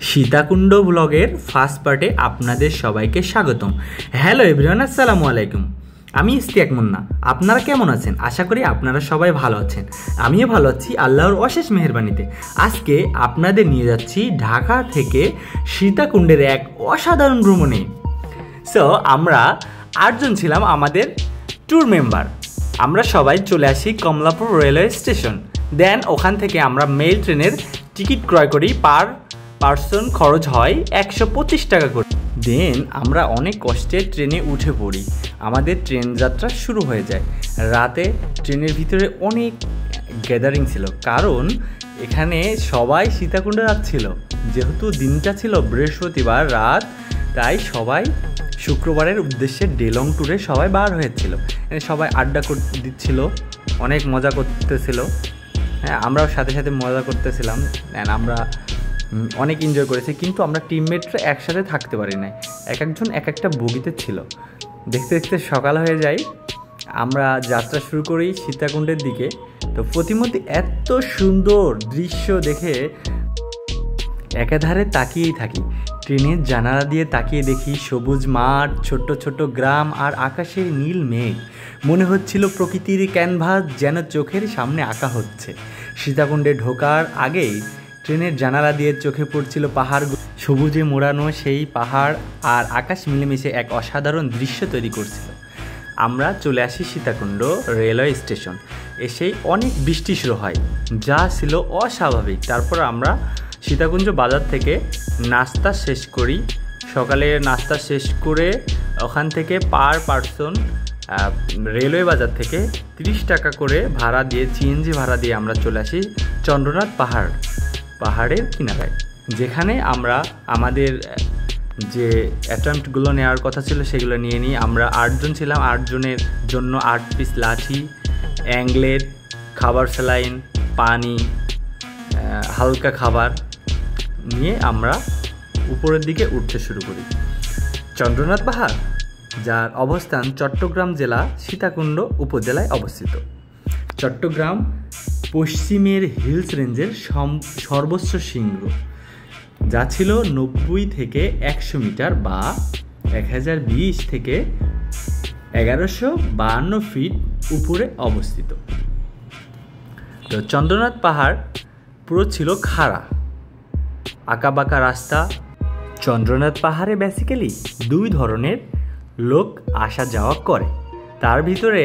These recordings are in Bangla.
সীতাকুণ্ড ব্লগের ফার্স্ট পার্টে আপনাদের সবাইকে স্বাগতম। হ্যালো এভরিওয়ান, আসসালামু আলাইকুম। আমি ইস্তিয়াক মুন্না। আপনারা কেমন আছেন? আশা করি আপনারা সবাই ভালো আছেন। আমিও ভালো আছি আল্লাহর অশেষ মেহেরবানিতে। আজকে আপনাদের নিয়ে যাচ্ছি ঢাকা থেকে সীতাকুণ্ডের এক অসাধারণ ভ্রমণে। সো আমরা 8 জন ছিলাম আমাদের ট্যুর মেম্বার। আমরা সবাই চলে আসি কমলাপুর রেলওয়ে স্টেশন। দেন ওখান থেকে আমরা মেল ট্রেনের টিকিট ক্রয় করি। পার পার্সন খরচ হয় 125 টাকা করে। দেন আমরা অনেক কষ্টে ট্রেনে উঠে পড়ি। আমাদের ট্রেন যাত্রা শুরু হয়ে যায়। রাতে ট্রেনের ভিতরে অনেক গ্যাদারিং ছিল, কারণ এখানে সবাই সীতাকুণ্ডে যাচ্ছিল। যেহেতু দিনটা ছিল বৃহস্পতিবার রাত, তাই সবাই শুক্রবারের উদ্দেশ্যে ডেলং ট্যুরে সবাই বার হয়েছিল। সবাই আড্ডা দিচ্ছিল, অনেক মজা করতেছিল। হ্যাঁ, আমরাও সাথে সাথে মজা করতেছিলাম। আমরা অনেক এনজয় করেছি, কিন্তু আমরা টিমমেটরা একসাথে থাকতে পারি নাই। একজন এক একটা বগিতে ছিল। দেখতে দেখতে সকাল হয়ে যায়। আমরা যাত্রা শুরু করি সীতাকুণ্ডের দিকে। তো প্রতিমধ্যে এত সুন্দর দৃশ্য দেখে একাধারে তাকিয়েই থাকি। ট্রেনের জানালা দিয়ে তাকিয়ে দেখি সবুজ মাঠ, ছোট্ট ছোট্ট গ্রাম আর আকাশের নীল মেঘ। মনে হচ্ছিল প্রকৃতির ক্যানভাস যেন চোখের সামনে আঁকা হচ্ছে। সীতাকুণ্ডে ঢোকার আগেই ট্রেনের জানালা দিয়ে চোখে পড়ছিল পাহাড়, সবুজে মোড়ানো সেই পাহাড় আর আকাশ মিলেমিশে এক অসাধারণ দৃশ্য তৈরি করছিল। আমরা চলে আসি সীতাকুণ্ড রেলওয়ে স্টেশন। এসেই অনেক বৃষ্টি শুরু হয়, যা ছিল অস্বাভাবিক। তারপর আমরা সীতাকুণ্ড বাজার থেকে নাস্তা শেষ করি। সকালে নাস্তা শেষ করে ওখান থেকে পার পার্সন রেলওয়ে বাজার থেকে 30 টাকা করে ভাড়া দিয়ে, সিএনজি ভাড়া দিয়ে আমরা চলে আসি চন্দ্রনাথ পাহাড়ের কিনারায়, যেখানে আমরা আমাদের যে অ্যাটেম্পটগুলো নেওয়ার কথা ছিল সেগুলো নিয়ে নিই। আমরা 8 জন ছিলাম। 8 জনের জন্য 8 পিস লাঠি, অ্যাংলেট, খাবার স্যালাইন, পানি, হালকা খাবার নিয়ে আমরা উপরের দিকে উঠতে শুরু করি। চন্দ্রনাথ পাহাড়, যার অবস্থান চট্টগ্রাম জেলা সীতাকুণ্ড উপজেলায় অবস্থিত। চট্টগ্রাম পশ্চিমের হিলস রেঞ্জের সর্বোচ্চ শৃঙ্গ, যা ছিল 90 থেকে 100 মিটার বা 1020 থেকে 1152 ফিট উপরে অবস্থিত। তো চন্দ্রনাথ পাহাড় পুরো ছিল খাড়া, আঁকাবাঁকা রাস্তা। চন্দ্রনাথ পাহাড়ে বেসিক্যালি 2 ধরনের লোক আসা যাওয়া করে। তার ভিতরে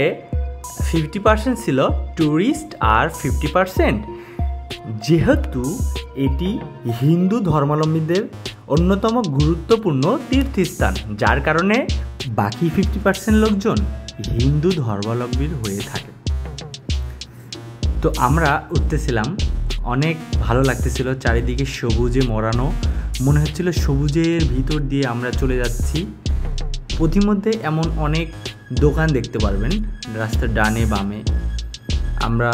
50% ছিল ট্যুরিস্ট আর 50% যেহেতু এটি হিন্দু ধর্মাবলম্বীদের অন্যতম গুরুত্বপূর্ণ তীর্থস্থান, যার কারণে বাকি 50% লোকজন হিন্দু ধর্মাবলম্বীর হয়ে থাকে। তো আমরা উঠতেছিলাম, অনেক ভালো লাগতেছিল। চারিদিকে সবুজে মোড়ানো, মনে হচ্ছিল সবুজের ভিতর দিয়ে আমরা চলে যাচ্ছি। প্রতিমধ্যে এমন অনেক দোকান দেখতে পারবেন রাস্তার ডানে বামে। আমরা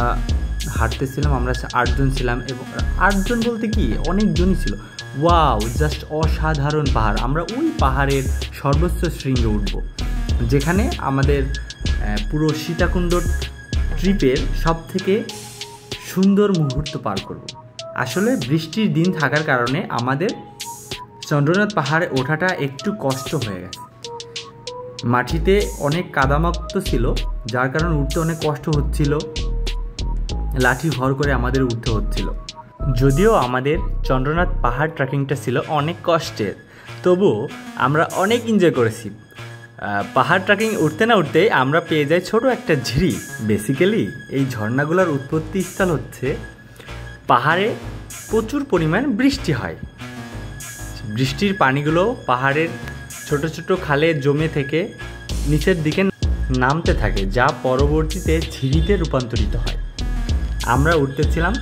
হাঁটতেছিলাম। আমরা 8 জন ছিলাম, এবং 8 জন বলতে কি অনেকজনই ছিল। ওয়াও, জাস্ট অসাধারণ পাহাড়। আমরা ওই পাহাড়ের সর্বোচ্চ শৃঙ্গে উঠব, যেখানে আমাদের পুরো সীতাকুণ্ড ট্রিপের সব থেকে সুন্দর মুহূর্ত পার করব। আসলে বৃষ্টির দিন থাকার কারণে আমাদের চন্দ্রনাথ পাহাড়ে ওঠাটা একটু কষ্ট হয়ে গেছে। মাটিতে অনেক কাদামাক্ত ছিল, যার কারণে উঠতে অনেক কষ্ট হচ্ছিল। লাঠি ভর করে আমাদের উঠতে হচ্ছিল। যদিও আমাদের চন্দ্রনাথ পাহাড় ট্রেকিংটা ছিল অনেক কষ্টের, তবুও আমরা অনেক এনজয় করেছি। পাহাড় ট্রেকিং উঠতে না উঠতেই আমরা পেয়ে যাই ছোট একটা ঝিরি। বেসিক্যালি এই ঝর্ণাগুলোর উৎপত্তি স্থল হচ্ছে পাহাড়ে প্রচুর পরিমাণ বৃষ্টি হয়। বৃষ্টির পানিগুলো পাহাড়ের ছোট ছোট খালে জমে থেকে নিচের দিকে নামতে থাকে, যা পরবর্তীতে ঝিরিতে রূপান্তরিত হয়। আমরা উঠতেছিলাম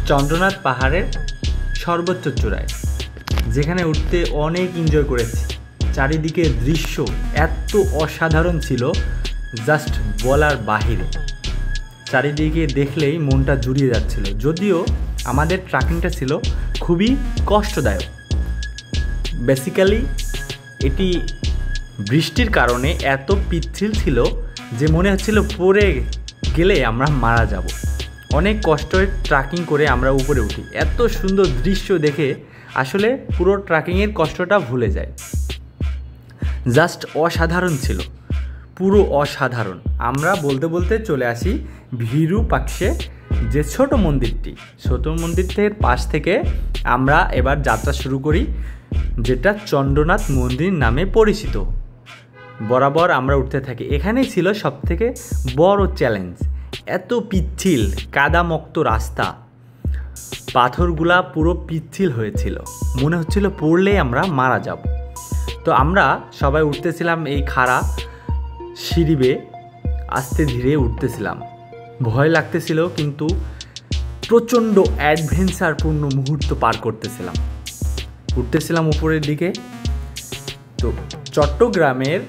চন্দ্রনাথ পাহাড়ের সর্বোচ্চ চূড়ায়, যেখানে উঠতে অনেক এনজয় করেছি। চারিদিকে দৃশ্য এত অসাধারণ ছিল, জাস্ট বলার বাহিরে। চারিদিকে দেখলেই মনটা জুড়িয়ে যাচ্ছিল। যদিও আমাদের ট্রেকিংটা ছিল খুবই কষ্টদায়ক। বেসিক্যালি এটি বৃষ্টির কারণে এত পিচ্ছিল ছিল যে মনে হচ্ছিল পড়ে গেলে আমরা মারা যাব। অনেক কষ্টের ট্রেকিং করে আমরা উপরে উঠি। এত সুন্দর দৃশ্য দেখে আসলে পুরো ট্রেকিংয়ের কষ্টটা ভুলে যায়। জাস্ট অসাধারণ ছিল, পুরো অসাধারণ। আমরা বলতে বলতে চলে আসি ভিরুপাক্ষে, যে ছোট মন্দিরটির পাশ থেকে আমরা এবার যাত্রা শুরু করি, যেটা চন্দ্রনাথ মন্দির নামে পরিচিত। বরাবর আমরা উঠতে থাকি। এখানেই ছিল সবথেকে বড় চ্যালেঞ্জ। এত পিচ্ছিল কাদামুক্ত রাস্তা, পাথরগুলা পুরো পিচ্ছিল হয়েছিল, মনে হচ্ছিল পড়লেই আমরা মারা যাব। তো আমরা সবাই উঠতেছিলাম এই খাড়া সিঁড়ি বেয়ে, আস্তে ধীরে উঠতেছিলাম। ভয় লাগতেছিল, কিন্তু প্রচণ্ড অ্যাডভেঞ্চারপূর্ণ মুহূর্ত পার উঠতেছিলাম উপরের দিকে। তো চট্টগ্রামের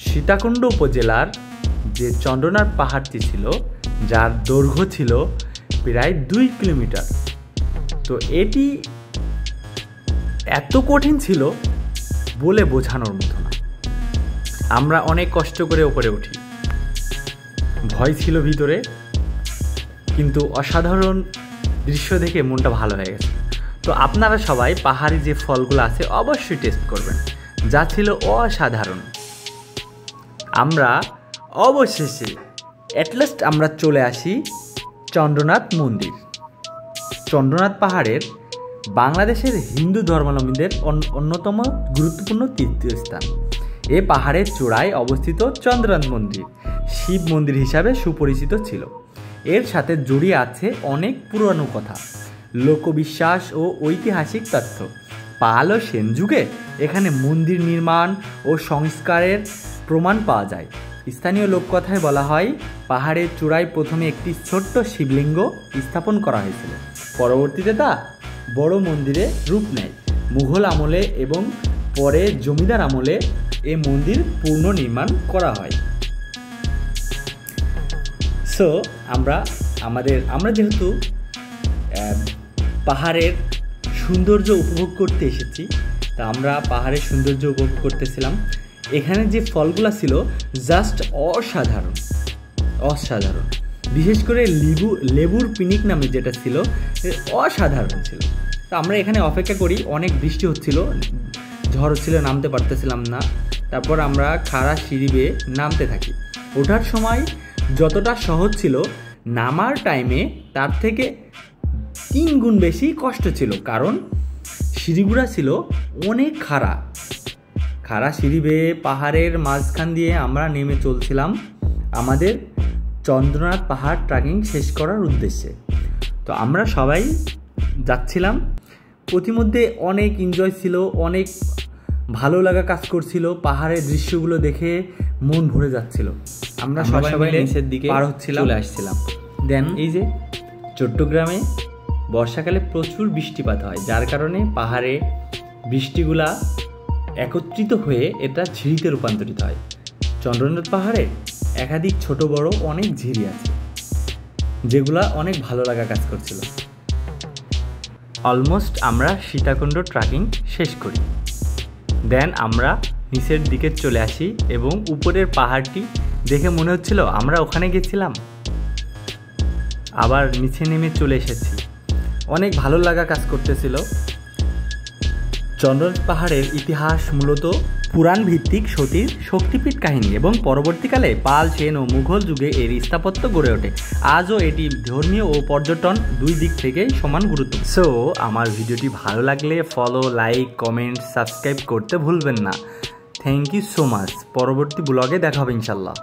সীতাকুণ্ড উপজেলার যে চন্দ্রনাথ পাহাড়টি ছিল, যার দৈর্ঘ্য ছিল প্রায় 2 কিলোমিটার, তো এটি এত কঠিন ছিল বলে বোঝানোর মতো না। আমরা অনেক কষ্ট করে উপরে উঠি, ভয় ছিল ভিতরে, কিন্তু অসাধারণ দৃশ্য দেখে মনটা ভালো হয়ে গেছে। তো আপনারা সবাই পাহাড়ি যে ফলগুলো আছে অবশ্যই টেস্ট করবেন, যা ছিল অসাধারণ। আমরা অবশেষে অ্যাটলাস্ট আমরা চলে আসি চন্দ্রনাথ মন্দির। চন্দ্রনাথ পাহাড়ের বাংলাদেশের হিন্দু ধর্মাবলম্বীদের অন্যতম গুরুত্বপূর্ণ তীর্থস্থান। এ পাহাড়ের চূড়ায় অবস্থিত চন্দ্রনাথ মন্দির শিব মন্দির হিসাবে সুপরিচিত ছিল। এর সাথে জড়িয়ে আছে অনেক পুরানো কথা, লোকবিশ্বাস ও ঐতিহাসিক তথ্য। পাল ও সেন যুগে এখানে মন্দির নির্মাণ ও সংস্কারের প্রমাণ পাওয়া যায়। স্থানীয় লোককথায় বলা হয়, পাহাড়ের চূড়ায় প্রথমে একটি ছোট্ট শিবলিঙ্গ স্থাপন করা হয়েছিল। পরবর্তীতে তা বড় মন্দিরে রূপ নেয়। মুঘল আমলে এবং পরে জমিদার আমলে এ মন্দির পুনর্নির্মাণ করা হয়। সো আমরা যেহেতু পাহাড়ের সৌন্দর্য উপভোগ করতে এসেছি, তা আমরা পাহাড়ের সৌন্দর্য উপভোগ করতেছিলাম। এখানে যে ফলগুলো ছিল জাস্ট অসাধারণ। বিশেষ করে লেবুর পিনিক নামে যেটা ছিল অসাধারণ ছিল। তো আমরা এখানে অপেক্ষা করি, অনেক বৃষ্টি হচ্ছিল, ঝড় হচ্ছিল, নামতে পারতেছিলাম না। তারপর আমরা খাড়া সিঁড়ি বেয়ে নামতে থাকি। ওঠার সময় যতটা সহজ ছিল, নামার টাইমে তার থেকে 3 গুণ বেশি কষ্ট ছিল, কারণ সিঁড়িগুড়া ছিল অনেক খাড়া সিঁড়ি বেয়ে পাহাড়ের মাঝখান দিয়ে আমরা নেমে চলছিলাম আমাদের চন্দ্রনাথ পাহাড় ট্রেকিং শেষ করার উদ্দেশ্যে। তো আমরা সবাই যাচ্ছিলাম, প্রতিমধ্যে অনেক এনজয় ছিল, অনেক ভালো লাগা কাজ করছিল। পাহাড়ের দৃশ্যগুলো দেখে মন ভরে যাচ্ছিল। আমরা সবাই নিচের দিকে পার হচ্ছিলাম, চলে আসছিলাম। দেন এই যে চট্টগ্রামে বর্ষাকালে প্রচুর বৃষ্টিপাত হয়, যার কারণে পাহাড়ে বৃষ্টিগুলা একত্রিত হয়ে এটা ঝিরিতে রূপান্তরিত হয়। চন্দ্রনাথ পাহাড়ে একাধিক ছোট বড় অনেক ঝিরি আছে, যেগুলা অনেক ভালো লাগা কাজ করছিল। অলমোস্ট আমরা সীতাকুণ্ড ট্রেকিং শেষ করি। দেন আমরা নিচের দিকে চলে আসি এবং উপরের পাহাড়টি দেখে মনে হচ্ছিল আমরা ওখানে গেছিলাম। আবার নিচে নেমে চলে এসেছি, অনেক ভালো লাগা কাজ করতেছিল। চন্দ্রনাথ পাহাড়ের ইতিহাস মূলত পুরাণ ভিত্তিক সতীর শক্তিপীঠ কাহিনী, এবং পরবর্তীকালে পাল, সেন ও মুঘল যুগে এর স্থাপত্য গড়ে ওঠে। আজও এটি ধর্মীয় ও পর্যটন দুই দিক থেকেই সমান গুরুত্ব। সো আমার ভিডিওটি ভালো লাগলে ফলো, লাইক, কমেন্ট, সাবস্ক্রাইব করতে ভুলবেন না। Thank you so much. পরবর্তী ব্লগে দেখা হবে ইনশাল্লাহ।